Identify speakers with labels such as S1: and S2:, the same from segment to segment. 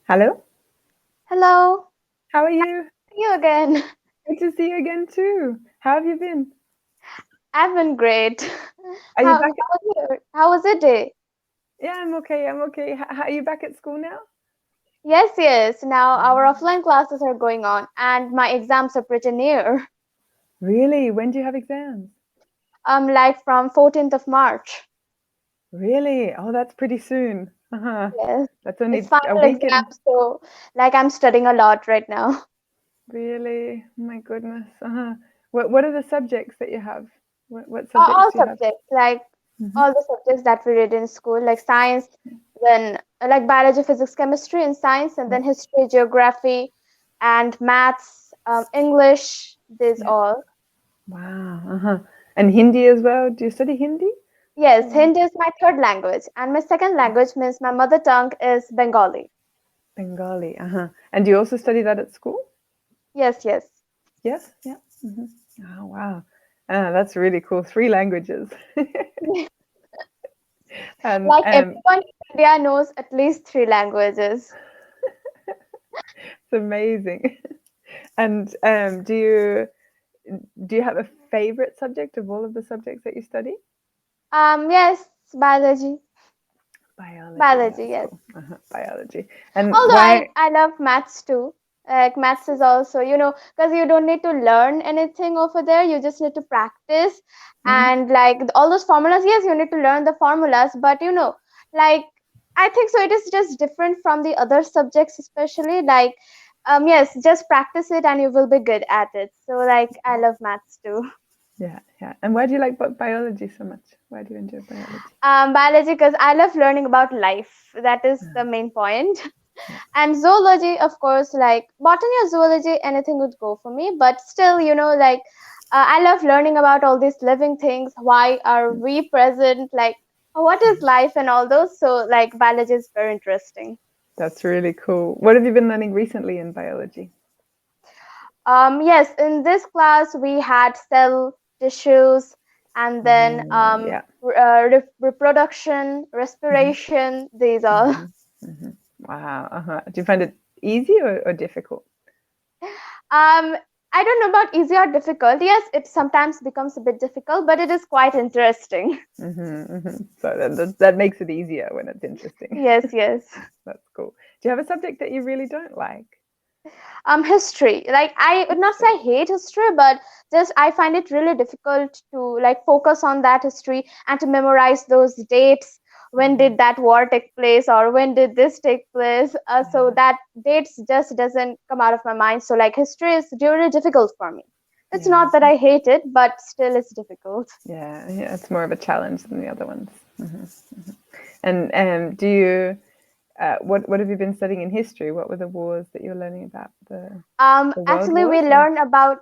S1: Hello,
S2: Hello,
S1: how are you?
S2: you again.
S1: Good to see you again too. How have you been?
S2: I've been great.
S1: Are you back?
S2: How was your day?
S1: Yeah, I'm okay. I'm okay. Are you back at school now?
S2: Yes, yes. Now our
S1: Ah,
S2: offline classes are going on, and my exams are pretty near.
S1: really? When do you have exams?
S2: Like from 14th of March.
S1: Really? Oh, that's pretty soon. Uh-huh.
S2: Yes,
S1: That's
S2: it's
S1: only a
S2: final
S1: week and
S2: exam, so like I'm studying a lot right now.
S1: really? Oh my goodness. Uh-huh. What are the subjects that you have? What subjects
S2: All
S1: do you have?
S2: subjects, like
S1: Hmm.
S2: all the subjects that we read in school, like science, then like biology, physics, chemistry, and science, and
S1: Yeah.
S2: then history, geography, and maths, English. These
S1: Yeah.
S2: all.
S1: Wow. Uh-huh. And Hindi as well. Do you study Hindi?
S2: Yes,
S1: Or
S2: Hindi is my third language, and my second language means my mother tongue is Bengali.
S1: Bengali. Uh-huh. And do you also study that at school?
S2: Yes, yes.
S1: Yes, yeah. Hmm. Oh, wow. That's really cool. Three languages. And
S2: Like everyone in India knows at least three languages.
S1: it's amazing. And do you have a favorite subject of all of the subjects that you study?
S2: Yes, biology.
S1: Biology.
S2: Biology,
S1: That's
S2: yes.
S1: cool. Biology. And
S2: Although
S1: why?
S2: I love maths too. Like maths is also, because you don't need to learn anything over there. You just need to practice.
S1: Mhm.
S2: And like all those formulas, yes, you need to learn the formulas. But like I think so. It is just different from the other subjects, especially like, yes, just practice it and you will be good at it. So like I love maths too.
S1: Yeah, yeah. And why do you like biology so much? Why do you enjoy biology?
S2: Biology, because I love learning about life. That is the main point.
S1: Yeah,
S2: And zoology, of course, like botany or zoology, anything would go for me. But still, like I love learning about all these living things. Why are
S1: yeah.
S2: we present? Like, what is life and all those? So, like, biology is very interesting.
S1: That's really cool. What have you been learning recently in biology?
S2: Yes, in this class we had cell tissues, and then
S1: Oh, yeah.
S2: reproduction,
S1: Hmm.
S2: respiration. These all.
S1: Hmm. Hmm. Wow. Uh-huh. Do you find it easy or difficult?
S2: I don't know about easy or difficult. Yes, it sometimes becomes a bit difficult, but it is quite interesting.
S1: Hmm. Hmm. So that makes it easier when it's interesting.
S2: Yes, yes.
S1: That's cool. Do you have a subject that you really don't like?
S2: History. Like I would not say
S1: History.
S2: I hate history, but just I find it really difficult to like focus on that history and to memorize those dates. When
S1: Hmm.
S2: did that war take place, or when did this take place? So
S1: Yeah.
S2: that dates just doesn't come out of my mind. So like history is really difficult for me. It's
S1: Yeah.
S2: not that I hate it, but still it's difficult.
S1: Yeah. Yeah. It's more of a challenge than the other ones. Hmm. And do you what have you been studying in history? What were the wars that you were learning about? The world
S2: Actually, we
S1: wars or
S2: learn about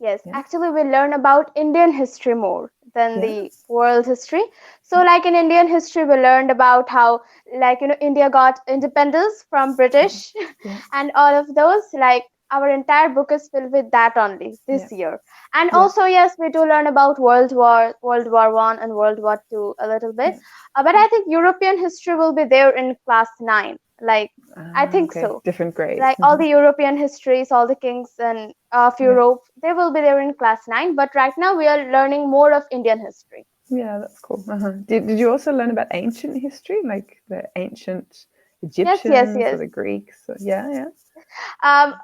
S2: Yes,
S1: yeah?
S2: actually, we learn about Indian history more than
S1: Yeah.
S2: the world history. So, like in Indian history, we learned about how, like, India got independence from British
S1: Yeah.
S2: and all of those. Like, our entire book is filled with that only
S1: Yeah.
S2: this year. And
S1: Yeah.
S2: also, yes, we do learn about World War One and World War Two a little bit.
S1: Yeah.
S2: But
S1: Yeah.
S2: I think European history will be there in class 9. Like, I
S1: Ah,
S2: think
S1: okay.
S2: so,
S1: Different grade.
S2: like all the European histories, all the kings and of
S1: Yeah.
S2: Europe, they will be there in class 9. But right now we are learning more of Indian history.
S1: Yeah, that's cool. Uh-huh. Did you also learn about ancient history, like the ancient
S2: Yes, yes,
S1: Egyptians or
S2: yes.
S1: the Greeks? Yeah, yeah.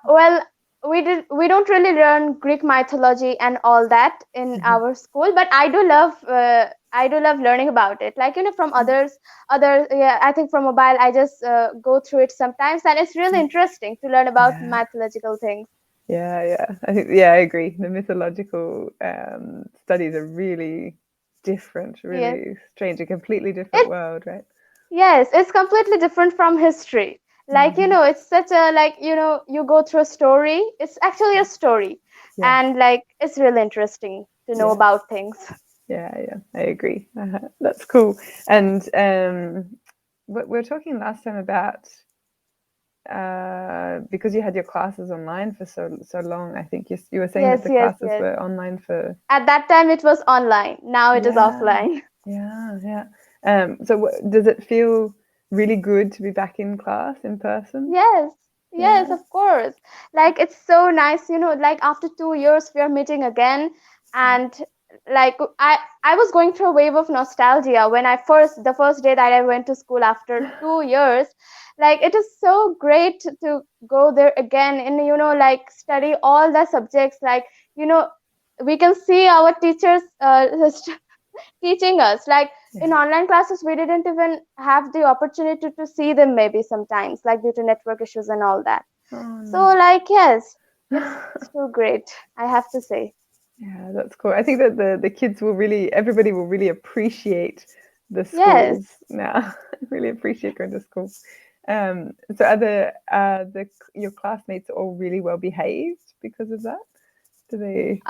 S2: Well, we don't really learn Greek mythology and all that in
S1: Hmm.
S2: our school, but I do love learning about it. Like from other yeah, I think from mobile I just go through it sometimes, and it's really interesting to learn about
S1: Yeah,
S2: mythological things.
S1: yeah, yeah. I think yeah, I agree. The mythological studies are really different,
S2: Yes.
S1: really strange, a completely different
S2: It's
S1: world, right?
S2: Yes, it's completely different from history. Like,
S1: Hmm.
S2: it's such a, like, you go through a story. It's actually a story.
S1: Yeah,
S2: And, like, it's really interesting to know
S1: yeah,
S2: about things.
S1: yeah, yeah. I agree. That's cool. And we were talking last time about because you had your classes online for so long. I think you were saying that
S2: Yes,
S1: the
S2: yes,
S1: classes
S2: yes.
S1: were online for
S2: At that time, it was online. Now it is
S1: yeah,
S2: offline.
S1: yeah, yeah. So does it feel? really good to be back in class in person?
S2: Yes,
S1: Yeah.
S2: yes, of course. Like it's so nice, like after 2 years we are meeting again, and like I was going through a wave of nostalgia when the first day that I went to school after 2 years. Like it is so great to go there again and like study all the subjects. Like you know we can see our teachers teaching us. Like in
S1: Yeah.
S2: online classes we didn't even have the opportunity to see them maybe sometimes, like due to network issues and all that. So
S1: Oh
S2: like yes, it's
S1: no.
S2: still great, I have to say.
S1: Yeah, that's cool. I think that the kids will really, everybody will really appreciate the
S2: Yes.
S1: schools now. Really appreciate going to school. So are the your classmates all really well behaved because of that? Do they?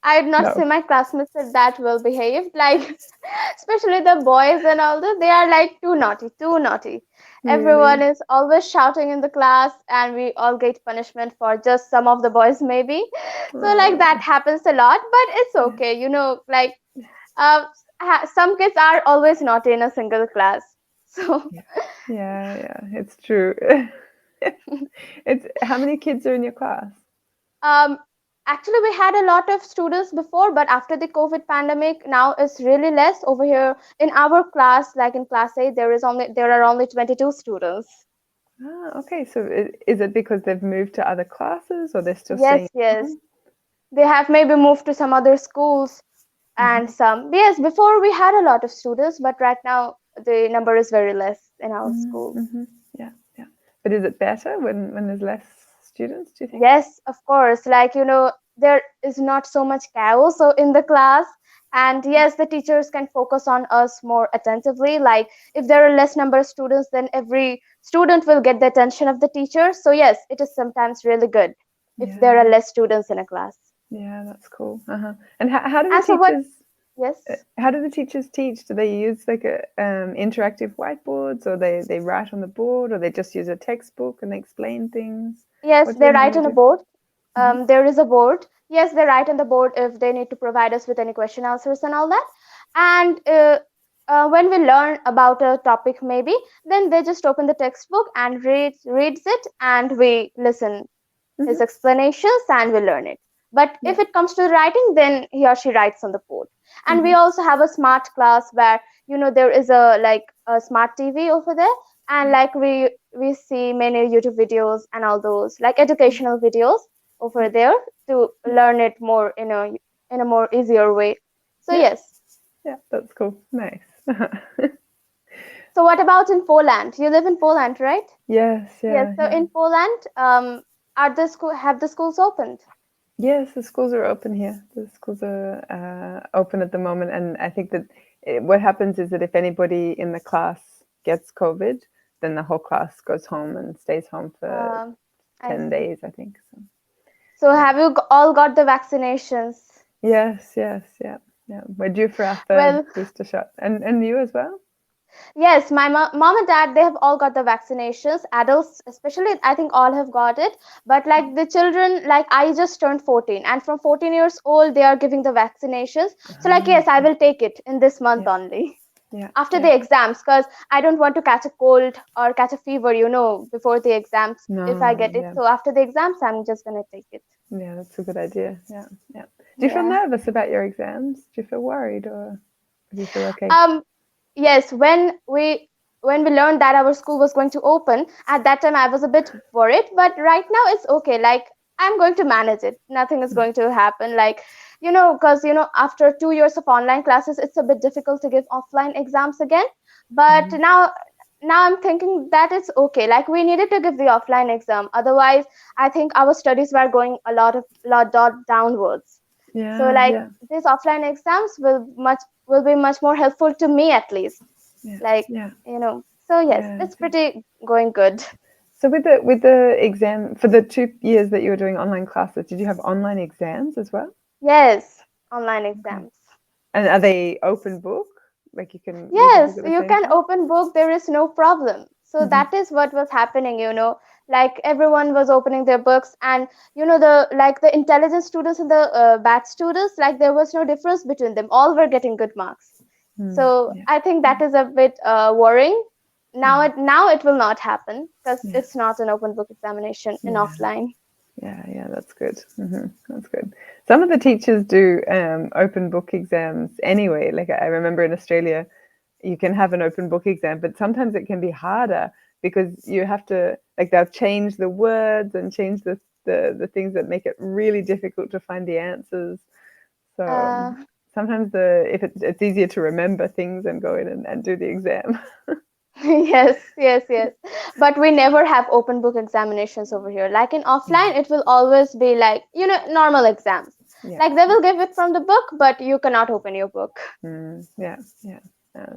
S2: I'd not say
S1: No.
S2: my classmates are that well behaved. Like, especially the boys and all this, they are like too naughty, too naughty. Everyone
S1: Really?
S2: is always shouting in the class, and we all get punishment for just some of the boys, maybe. So, like, that
S1: Oh,
S2: happens a lot, but it's
S1: yeah.
S2: okay. Like, uh, some kids are always naughty in a single class. So,
S1: Yeah. Yeah, yeah. It's true. It's how many kids are in your class?
S2: Um, actually, we had a lot of students before, but after the COVID pandemic, now it's really less over here. In our class, like in class 8, there are only 22 students.
S1: Ah, okay. So is it because they've moved to other classes or they're still
S2: Yes,
S1: staying at
S2: yes.
S1: home?
S2: They have maybe moved to some other schools and
S1: Hmm.
S2: some. Yes, before we had a lot of students, but right now the number is very less in our school.
S1: Mm-hmm. Yeah, yeah. But is it better when there's less students, do you think?
S2: Yes, of course. Like, there is not so much chaos so in the class. And yes, the teachers can focus on us more attentively. Like, if there are less number of students, then every student will get the attention of the teacher. So, yes, it is sometimes really good if there are
S1: Yeah,
S2: less students in a class.
S1: yeah, that's cool. Uh-huh. And how do the
S2: And so, what?
S1: teachers
S2: Yes.
S1: how do the teachers teach? Do they use like a interactive whiteboards, or they write on the board, or they just use a textbook and they explain things?
S2: Yes,
S1: What do
S2: they
S1: they
S2: write
S1: normally
S2: on a
S1: do?
S2: board.
S1: Hmm.
S2: There is a board. Yes, they write on the board if they need to provide us with any question answers and all that. And when we learn about a topic, maybe then they just open the textbook and reads it, and we listen his
S1: Hmm.
S2: explanations and we learn it. But
S1: Yeah.
S2: if it comes to writing, then he or she writes on the board. And we
S1: Hmm.
S2: also have a smart class where there is a like a smart TV over there, and
S1: Yeah.
S2: like we see many YouTube videos and all those like educational videos over
S1: Yeah.
S2: there to
S1: Yeah.
S2: learn it more in a more easier way. So
S1: Yeah.
S2: yes.
S1: Yeah. That's cool. Nice.
S2: So what about in Poland? You live in Poland, right?
S1: Yes.
S2: Yes.
S1: Yeah.
S2: So
S1: Yeah.
S2: in Poland, have the schools opened?
S1: Yes, the schools are open here. The schools are open at the moment, and I think that what happens is that if anybody in the class gets COVID, then the whole class goes home and stays home for
S2: Um, I
S1: 10
S2: see.
S1: days, I think. So,
S2: So
S1: yeah.
S2: have you all got the vaccinations?
S1: Yes, yes, yeah, yeah. We're due for our third
S2: Well,
S1: booster shot, and you as well.
S2: yes, my mom and dad, they have all got the vaccinations. Adults, especially, I think all have got it. But like the children, like I just turned 14, and from 14 years old, they are giving the vaccinations. So like,
S1: Ah,
S2: yes, I
S1: okay.
S2: will take it in this month
S1: Yeah,
S2: only.
S1: yeah,
S2: After
S1: yeah.
S2: the exams, because I don't want to catch a cold or catch a fever, before the exams if I
S1: No,
S2: get it.
S1: yeah,
S2: So after the exams, I'm just gonna take it.
S1: yeah. That's a good idea. Yeah, yeah. Do you feel
S2: Yeah.
S1: nervous about your exams? Do you feel worried, or do you feel okay?
S2: Um, yes, when we learned that our school was going to open, at that time I was a bit worried, but right now it's okay. Like I'm going to manage it. Nothing is going to happen. Like, because after 2 years of online classes, it's a bit difficult to give offline exams again. But
S1: Mhm.
S2: now I'm thinking that it's okay. Like we needed to give the offline exam. Otherwise, I think our studies were going a lot downwards. So
S1: Yeah,
S2: like
S1: yeah,
S2: these offline exams will be much more helpful to me at least.
S1: yeah,
S2: Like,
S1: yeah,
S2: so yes,
S1: yeah.
S2: it's pretty going good.
S1: So with the exam for the 2 years that you were doing online classes, did you have online exams as well?
S2: Yes, online
S1: Okay.
S2: exams.
S1: And are they open book? Like you can read the book
S2: Yes,
S1: at the
S2: you
S1: same
S2: can
S1: time?
S2: open book, there is no problem. So
S1: Hmm.
S2: that is what was happening. Like everyone was opening their books, and the intelligent students and the bad students, like there was no difference between them. All were getting good marks.
S1: Mm,
S2: So
S1: yeah,
S2: I think
S1: yeah,
S2: that is a bit worrying. Now it will not happen because
S1: Yeah.
S2: it's not an open book examination in
S1: Yeah.
S2: offline.
S1: Yeah, that's good. That's good. Some of the teachers do open book exams anyway. Like I remember in Australia, you can have an open book exam, but sometimes it can be harder because you have to, like, they'll change the words and change the things that make it really difficult to find the answers. So
S2: Uh,
S1: sometimes if it's easier to remember things and go in and do the exam.
S2: yes. But we never have open book examinations over here. Like in offline, it will always be like, normal exams.
S1: Yeah.
S2: Like they will give it from the book, but you cannot open your book.
S1: Yeah.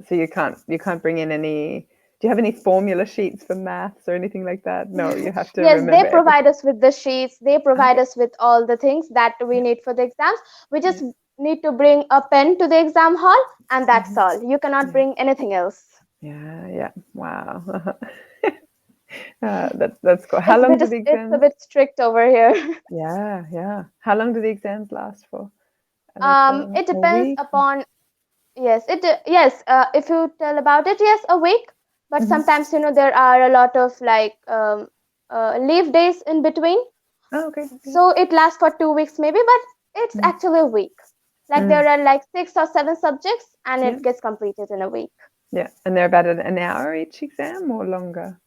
S1: So you can't bring in any. Do you have any formula sheets for maths or anything like that? No, you have to
S2: Yes, they
S1: remember
S2: provide
S1: everything.
S2: us with the sheets, they provide
S1: Okay.
S2: us with all the things that we
S1: Yeah.
S2: need for the exams. We
S1: Yeah.
S2: just need to bring a pen to the exam hall, and that's
S1: Mhm.
S2: all. You cannot
S1: Yeah.
S2: bring anything else.
S1: Yeah. Wow. That's cool. How long do the
S2: It's a
S1: exams?
S2: bit strict over here.
S1: Yeah. How long do the exams last for? Like
S2: It
S1: a
S2: depends
S1: week?
S2: upon. If you tell about it, yes, a week. But
S1: Mm-hmm.
S2: sometimes there are a lot of like leave days in between,
S1: Oh, okay. Yeah.
S2: so it lasts for 2 weeks maybe. But it's
S1: Mm.
S2: actually a week. Like
S1: Mm.
S2: there are like 6 or 7 subjects, and
S1: Yeah.
S2: it gets completed in a week.
S1: Yeah. And they're about an hour each exam or longer?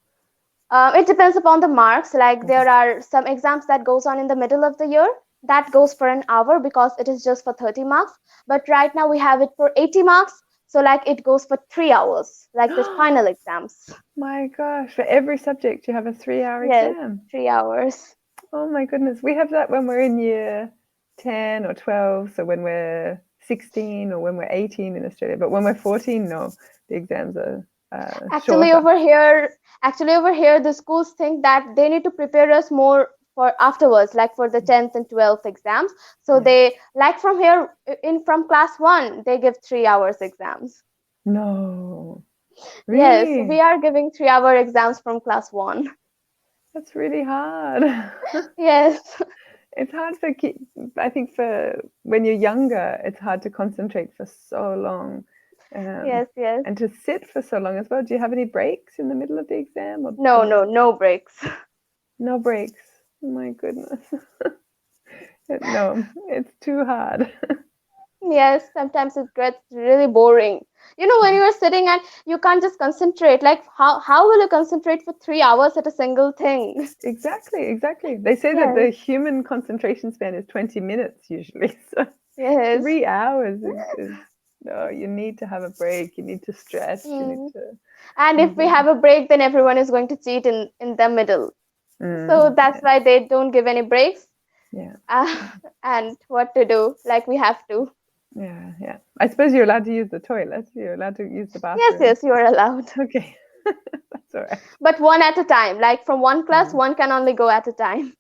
S2: It depends upon the marks. Like
S1: Okay.
S2: there are some exams that goes on in the middle of the year that goes for an hour because it is just for 30 marks. But right now we have it for 80 marks. So like it goes for 3 hours, like the final exams.
S1: My gosh, for every subject you have a 3-hour
S2: Yes,
S1: exam.
S2: 3 hours.
S1: Oh my goodness. We have that when we're in year 10 or 12, so when we're 16 or when we're 18 in Australia. But when we're 14, no, the exams are
S2: Actually,
S1: shorter.
S2: over here, the schools think that they need to prepare us more for afterwards, like for the 10th and 12th exams. So
S1: Yeah.
S2: they like from here in from class one, they give 3 hours exams.
S1: No,
S2: Yes, we
S1: really?
S2: are giving 3 hour exams from class one.
S1: That's really hard.
S2: Yes,
S1: It's hard I think for when you're younger, it's hard to concentrate for so long. Um,
S2: yes.
S1: and to sit for so long as well. Do you have any breaks in the middle of the exam or
S2: No,
S1: no?
S2: no breaks.
S1: No breaks. My goodness. No, it's too hard.
S2: Yes, sometimes it gets really boring. When you are sitting and you can't just concentrate, like how will you concentrate for 3 hours at a single thing?
S1: Exactly. They say that
S2: Yes,
S1: the human concentration span is 20 minutes usually. So
S2: yes.
S1: 3 hours is no, you need to have a break. You need to stretch. You need
S2: Mm.
S1: to.
S2: And if we
S1: Mhm.
S2: have a break, then everyone is going to cheat in the middle. So that's
S1: Yeah,
S2: why they don't give any breaks.
S1: yeah,
S2: Uh, and what to do? Like we have to.
S1: yeah. I suppose you're allowed to use the toilet. You're allowed to use the bathroom.
S2: Yes, you are allowed.
S1: Okay, that's all right.
S2: But one at a time. Like from one class,
S1: Yeah.
S2: one can only go at a time.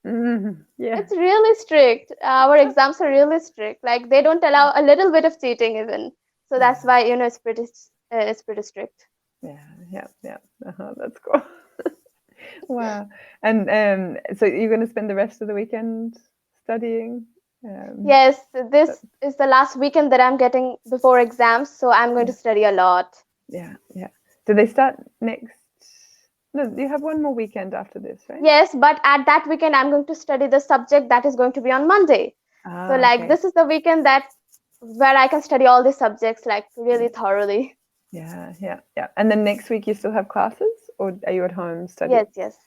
S1: Yeah.
S2: It's really strict. Our exams are really strict. Like they don't allow a little bit of cheating even. So that's
S1: Yeah.
S2: why it's pretty strict.
S1: Yeah. That's cool. Wow. And so you're going to spend the rest of the weekend studying? Um,
S2: Yes,
S1: that,
S2: this is the last weekend that I'm getting before exams, so I'm going
S1: yeah,
S2: to study a lot.
S1: yeah. Do they start next? No, you have one more weekend after this, right?
S2: Yes, but at that weekend I'm going to study the subject that is going to be on Monday. So
S1: Ah,
S2: like
S1: okay.
S2: this is the weekend that where I can study all the subjects like really
S1: Yeah,
S2: thoroughly.
S1: yeah. And then next week you still have classes, or are you at home studying?
S2: Yes.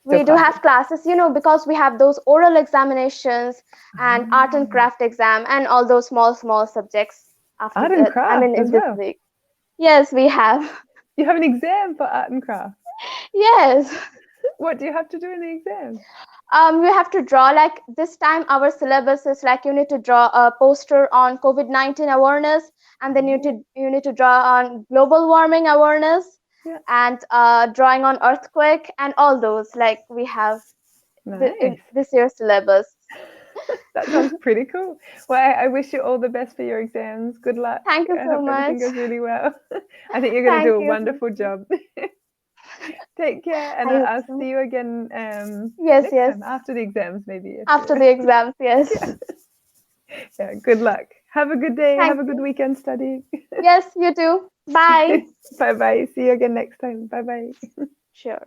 S1: Still
S2: We do
S1: classes.
S2: have classes, because we have those oral examinations and art and
S1: Ah,
S2: craft exam and all those small subjects after
S1: art and
S2: the, I mean,
S1: craft
S2: in
S1: as
S2: this
S1: well.
S2: week. Yes, we have.
S1: You have an exam for art and craft.
S2: Yes.
S1: What do you have to do in the exam?
S2: We have to draw like this time our syllabus is like you need to draw a poster on COVID-19 awareness, and then you
S1: Oh,
S2: need you need to draw on global warming awareness,
S1: yeah,
S2: and drawing on earthquake and all those like we have in
S1: nice.
S2: this year's syllabus.
S1: That sounds pretty cool. Well, I wish you all the best for your exams. Good luck.
S2: Thank you
S1: I
S2: so
S1: hope
S2: much.
S1: everything goes really well. I think you're going to do
S2: Thank
S1: a
S2: you.
S1: wonderful job. Take care, and
S2: I hope
S1: I'll
S2: so.
S1: see you again
S2: Yes,
S1: next
S2: yes.
S1: time after the exams, maybe if
S2: After
S1: you're.
S2: the exams,
S1: Yeah,
S2: yes.
S1: yeah. Good luck. Have a good day. Have
S2: Thank
S1: a good
S2: you.
S1: weekend studying.
S2: Yes, you too. Bye.
S1: Bye bye. See you again next time. Bye bye.
S2: Sure.